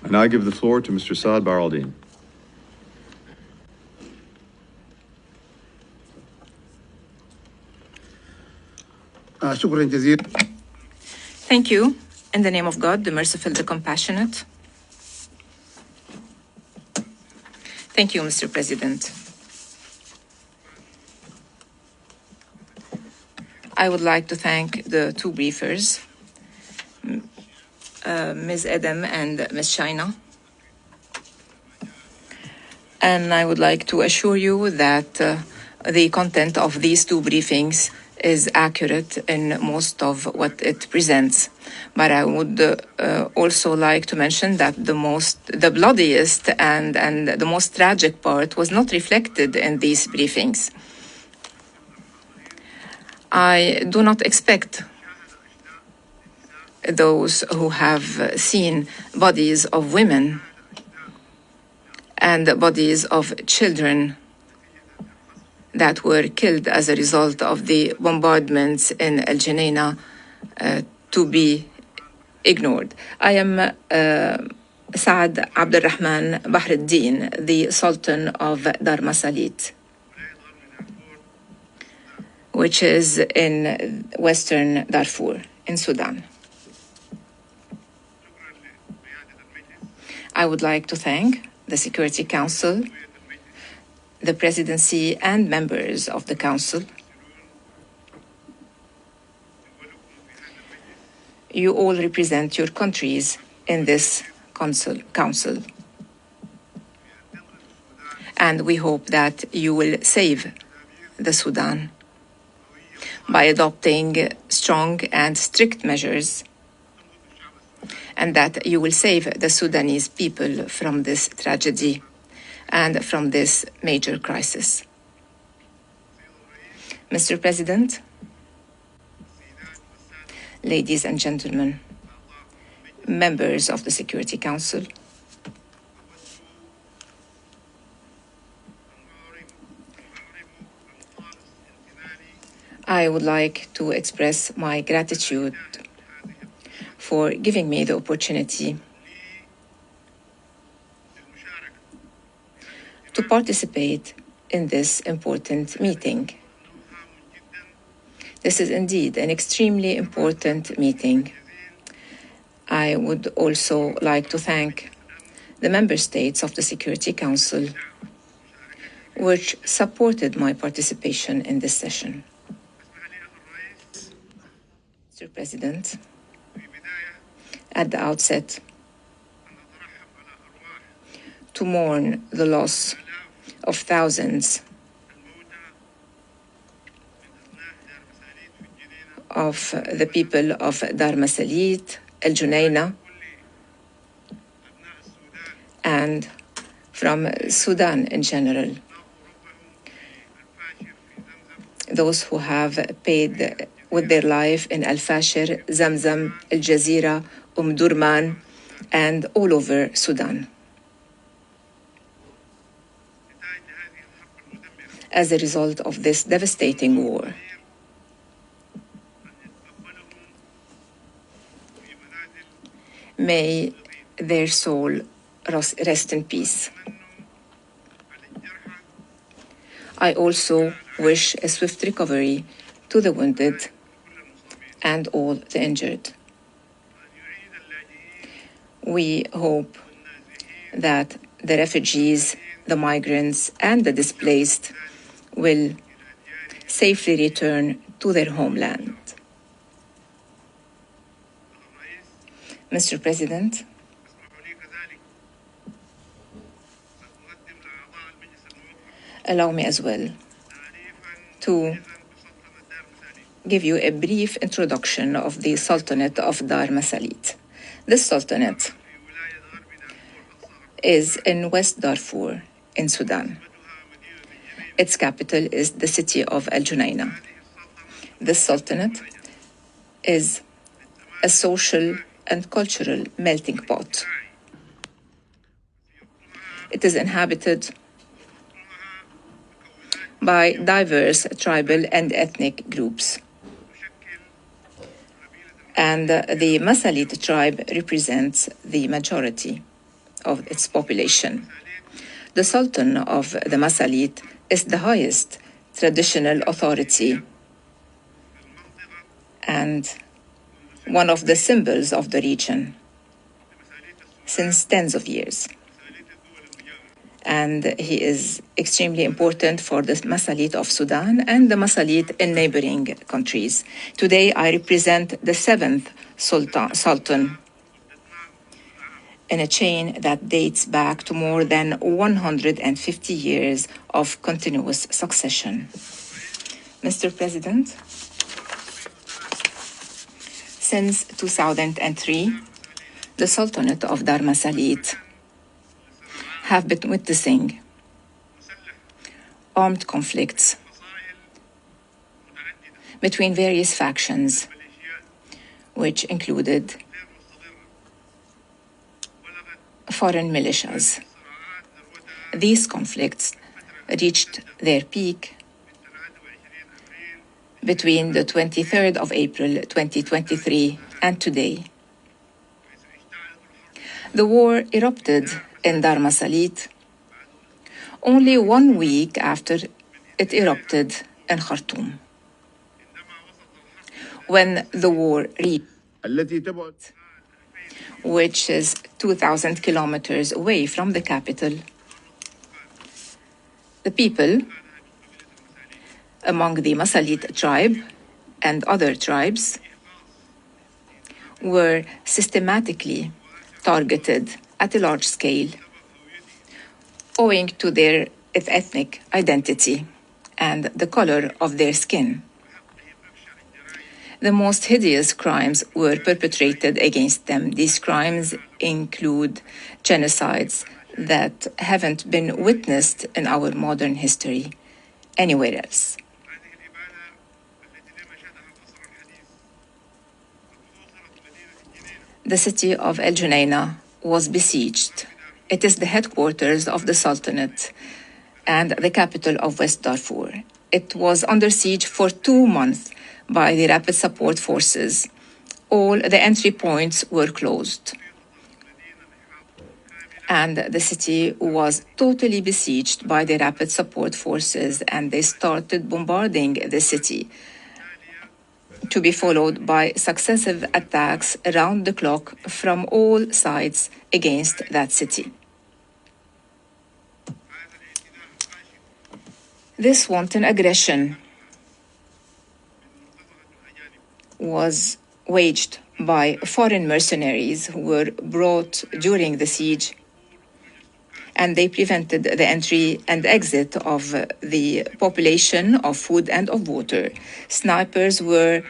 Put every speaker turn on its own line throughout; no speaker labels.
And I give the floor to Mr. Saad Baraldin.
Thank you. In the name of God, the merciful, the compassionate. Thank you, Mr. President. I would like to thank the two briefers, Ms. Adam and Ms. Shaina. And I would like to assure you that the content of these two briefings is accurate in most of what it presents. But I would also like to mention that the bloodiest and the most tragic part was not reflected in these briefings. I do not expect those who have seen bodies of women and bodies of children that were killed as a result of the bombardments in El Geneina to be ignored. I am Saad Abdالرحمن Bahr al-Din, the Sultan of Dar Masاليت, which is in western Darfur, in Sudan. I would like to thank the Security Council, the Presidency, and members of the Council. You all represent your countries in this council. And we hope that you will save the Sudan by adopting strong and strict measures, and that you will save the Sudanese people from this tragedy and from this major crisis. Mr. President, ladies and gentlemen, members of the Security Council, I would like to express my gratitude for giving me the opportunity to participate in this important meeting. This is indeed an extremely important meeting. I would also like to thank the member states of the Security Council, which supported my participation in this session. Mr. President, at the outset, to mourn the loss of thousands of the people of Dar Masاليت, El Geneina, and from Sudan in general. Those who have paid with their life in Al-Fashir, Zamzam, Al Jazeera, Durman, and all over Sudan. As a result of this devastating war, may their soul rest in peace. I also wish a swift recovery to the wounded and all the injured. We hope that the refugees, the migrants, and the displaced will safely return to their homeland. Mr. President, allow me as well to give you a brief introduction of the Sultanate of Dar Masاليت. This Sultanate is in West Darfur in Sudan. Its capital is the city of El Geneina. This Sultanate is a social and cultural melting pot. It is inhabited by diverse tribal and ethnic groups. And the Masاليت tribe represents the majority of its population. The Sultan of the Masاليت is the highest traditional authority and one of the symbols of the region since tens of years. And he is extremely important for the Masاليت of Sudan and the Masاليt in neighboring countries. Today, I represent the seventh Sultan in a chain that dates back to more than 150 years of continuous succession. Mr. President, since 2003, the Sultanate of Dar Masاليت have been witnessing armed conflicts between various factions, which included foreign militias. These conflicts reached their peak between the 23rd of April 2023 and today. The war erupted in Dar Masاليت only 1 week after it erupted in Khartoum. When the war reached, which is 2,000 kilometers away from the capital, the people among the Masاليt tribe and other tribes were systematically targeted at a large scale owing to their ethnic identity and the color of their skin. The most hideous crimes were perpetrated against them. These crimes include genocides that haven't been witnessed in our modern history anywhere else. The city of El Junaina was besieged. It is the headquarters of the Sultanate and the capital of West Darfur. It was under siege for 2 months by the Rapid Support Forces. All the entry points were closed, and the city was totally besieged by the Rapid Support Forces, and they started bombarding the city, to be followed by successive attacks around the clock from all sides against that city. This wanton aggression was waged by foreign mercenaries who were brought during the siege, and they prevented the entry and exit of the population of food and of water. Snipers were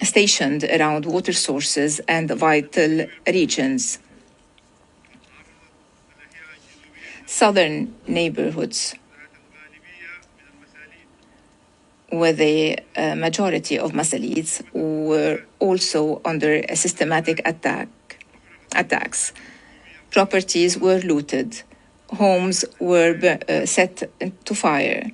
stationed around water sources and vital regions. Southern neighborhoods, where the majority of Masalites were also under a systematic attacks. Properties were looted, homes were set to fire,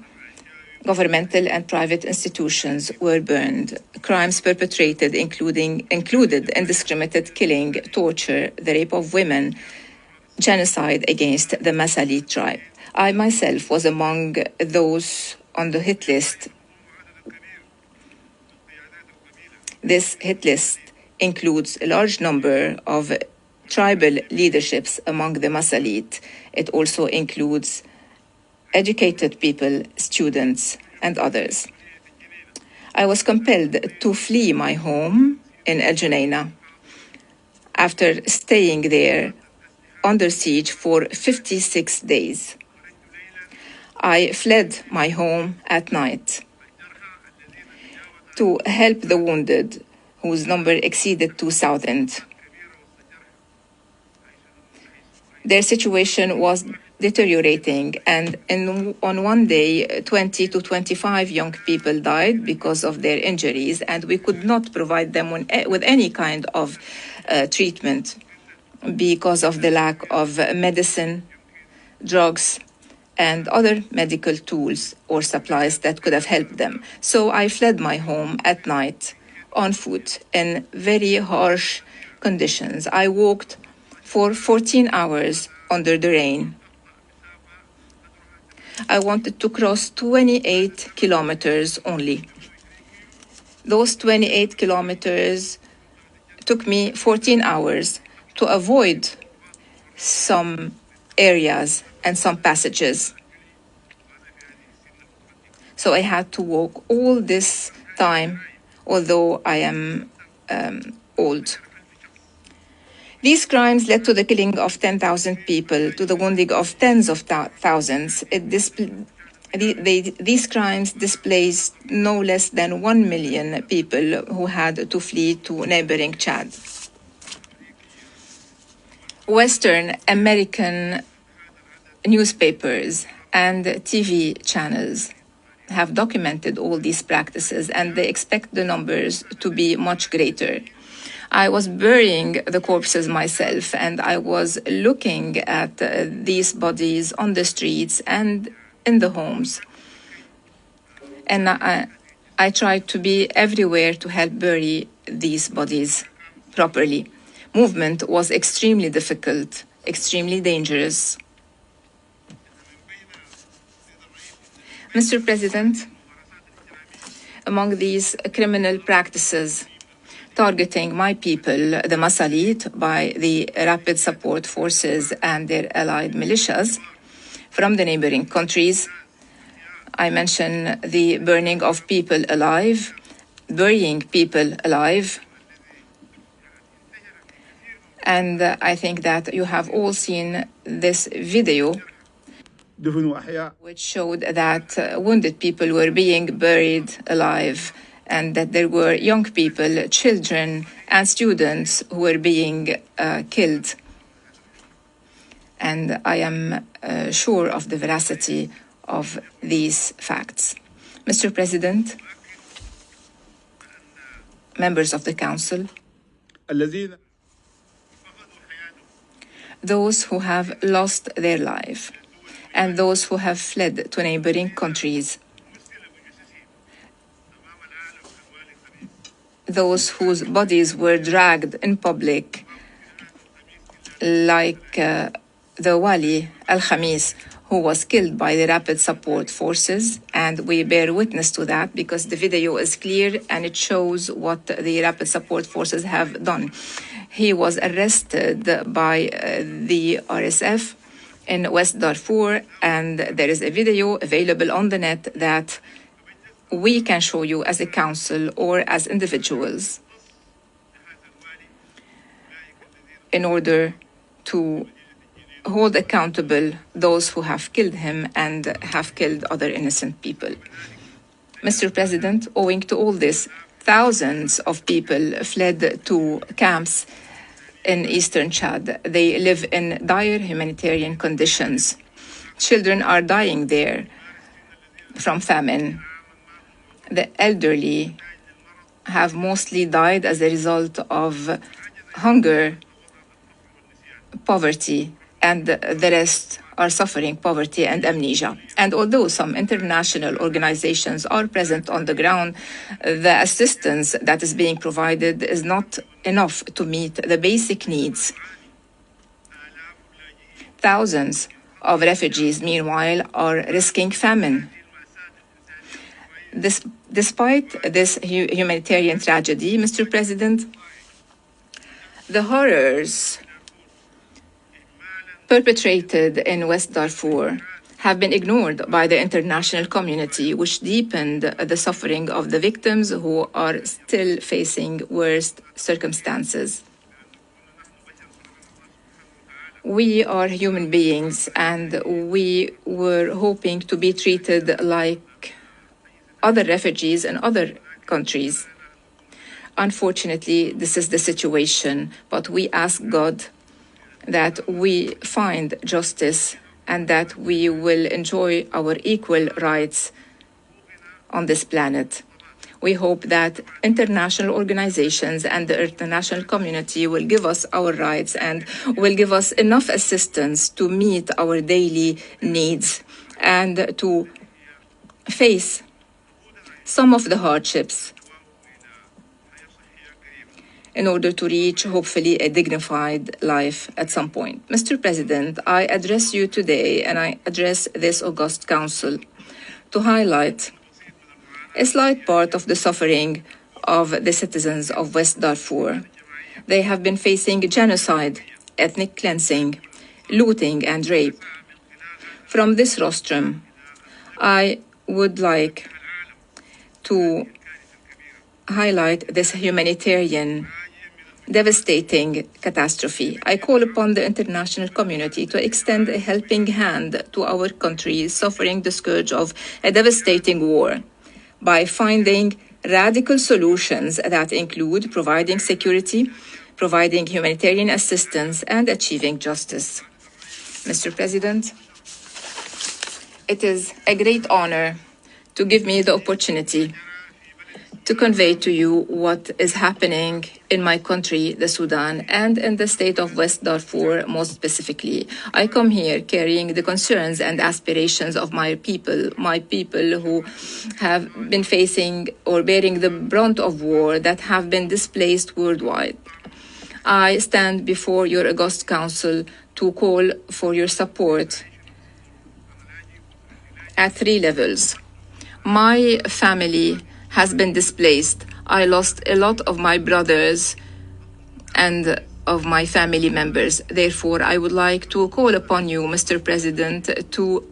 governmental and private institutions were burned, crimes perpetrated included indiscriminate killing, torture, the rape of women, genocide against the Masاليt tribe. I myself was among those on the hit list. This hit list includes a large number of tribal leaderships among the Masاليt. It also includes educated people, students, and others. I was compelled to flee my home in El Junaina after staying there under siege for 56 days. I fled my home at night to help the wounded, whose number exceeded 2,000. Their situation was deteriorating, and on one day, 20 to 25 young people died because of their injuries, and we could not provide them with any kind of treatment because of the lack of medicine, drugs, and other medical tools or supplies that could have helped them. So I fled my home at night on foot in very harsh conditions. I walked for 14 hours under the rain. I wanted to cross 28 kilometers only. Those 28 kilometers took me 14 hours to avoid some areas and some passages. So I had to walk all this time, although I am old. These crimes led to the killing of 10,000 people, to the wounding of tens of thousands. These crimes displaced no less than 1 million people who had to flee to neighboring Chad. Western American newspapers and TV channels have documented all these practices, and they expect the numbers to be much greater. I was burying the corpses myself, and I was looking at these bodies on the streets and in the homes. And I tried to be everywhere to help bury these bodies properly. Movement was extremely difficult, extremely dangerous. Mr. President, among these criminal practices targeting my people, the Masاليت, by the Rapid Support Forces and their allied militias from the neighboring countries, I mention the burning of people alive, burying people alive, and I think that you have all seen this video which showed that wounded people were being buried alive, and that there were young people, children, and students who were being killed. And I am sure of the veracity of these facts. Mr. President, members of the Council, those who have lost their life and those who have fled to neighboring countries, those whose bodies were dragged in public, like the Wali al-Khamis, who was killed by the Rapid Support Forces, and we bear witness to that because the video is clear and it shows what the Rapid Support Forces have done. He was arrested by the RSF in West Darfur, and there is a video available on the net that we can show you as a council or as individuals in order to hold accountable those who have killed him and have killed other innocent people. Mr. President, owing to all this, thousands of people fled to camps in eastern Chad. They live in dire humanitarian conditions. Children are dying there from famine. The elderly have mostly died as a result of hunger, poverty, and the rest are suffering poverty and amnesia. And although some international organizations are present on the ground, the assistance that is being provided is not enough to meet the basic needs. Thousands of refugees, meanwhile, are risking famine. Despite this humanitarian tragedy, Mr. President, the horrors perpetrated in West Darfur have been ignored by the international community, which deepened the suffering of the victims who are still facing worse circumstances. We are human beings, and we were hoping to be treated like other refugees in other countries. Unfortunately, this is the situation, but we ask God that we find justice and that we will enjoy our equal rights on this planet. We hope that international organizations and the international community will give us our rights and will give us enough assistance to meet our daily needs and to face some of the hardships, in order to reach, hopefully, a dignified life at some point. Mr. President, I address you today, and I address this august council to highlight a slight part of the suffering of the citizens of West Darfur. They have been facing genocide, ethnic cleansing, looting, and rape. From this rostrum, I would like to highlight this humanitarian, devastating catastrophe. I call upon the international community to extend a helping hand to our countries suffering the scourge of a devastating war by finding radical solutions that include providing security, providing humanitarian assistance, and achieving justice. Mr. President, it is a great honor to give me the opportunity to convey to you what is happening in my country, the Sudan, and in the state of West Darfur most specifically. I come here carrying the concerns and aspirations of my people who have been facing or bearing the brunt of war, that have been displaced worldwide. I stand before your august council to call for your support at 3 levels. My family has been displaced. I lost a lot of my brothers and of my family members. Therefore, I would like to call upon you, Mr. President, to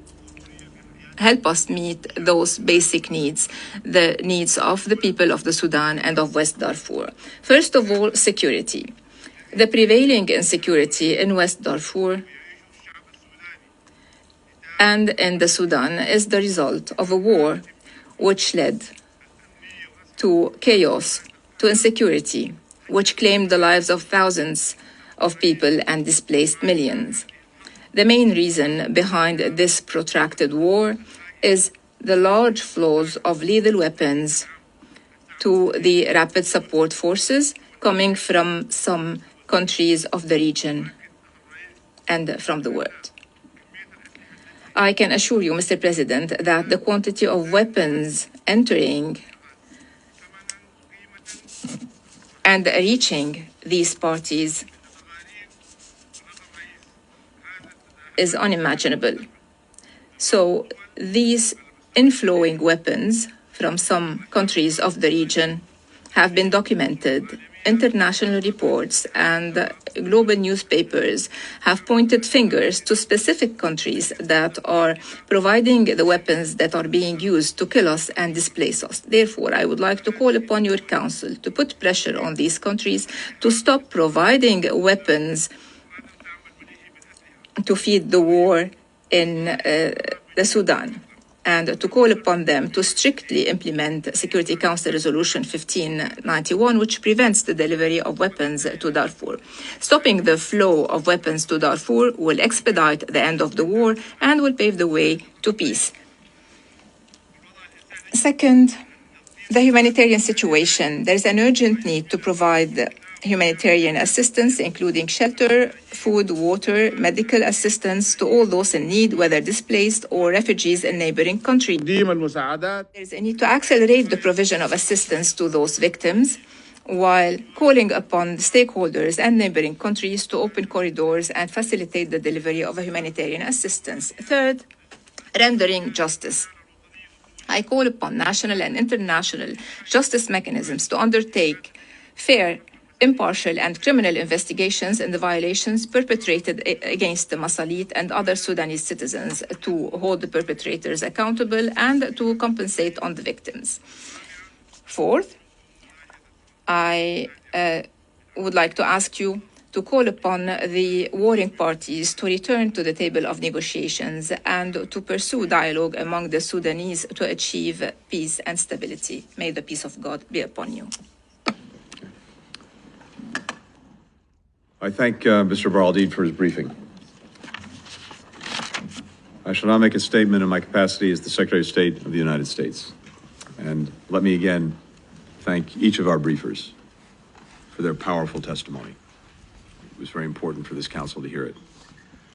help us meet those basic needs, the needs of the people of the Sudan and of West Darfur. First of all, security. The prevailing insecurity in West Darfur and in the Sudan is the result of a war which led to chaos, to insecurity, which claimed the lives of thousands of people and displaced millions. The main reason behind this protracted war is the large flows of lethal weapons to the rapid support forces coming from some countries of the region and from the world. I can assure you, Mr. President, that the quantity of weapons entering and reaching these parties is unimaginable. So these inflowing weapons from some countries of the region have been documented. International reports and global newspapers have pointed fingers to specific countries that are providing the weapons that are being used to kill us and displace us. Therefore, I would like to call upon your council to put pressure on these countries to stop providing weapons to feed the war in the Sudan, and to call upon them to strictly implement Security Council Resolution 1591, which prevents the delivery of weapons to Darfur. Stopping the flow of weapons to Darfur will expedite the end of the war and will pave the way to peace. Second, the humanitarian situation. There is an urgent need to provide humanitarian assistance, including shelter, food, water, medical assistance to all those in need, whether displaced or refugees in neighboring countries. There is a need to accelerate the provision of assistance to those victims, while calling upon stakeholders and neighboring countries to open corridors and facilitate the delivery of humanitarian assistance. Third, rendering justice. I call upon national and international justice mechanisms to undertake fair, impartial and criminal investigations in the violations perpetrated against the Masاليت and other Sudanese citizens, to hold the perpetrators accountable and to compensate on the victims. Fourth, I would like to ask you to call upon the warring parties to return to the table of negotiations and to pursue dialogue among the Sudanese to achieve peace and stability. May the peace of God be upon you.
I thank Mr. Baraldin for his briefing. I shall now make a statement in my capacity as the Secretary of State of the United States. And let me again thank each of our briefers for their powerful testimony. It was very important for this council to hear it.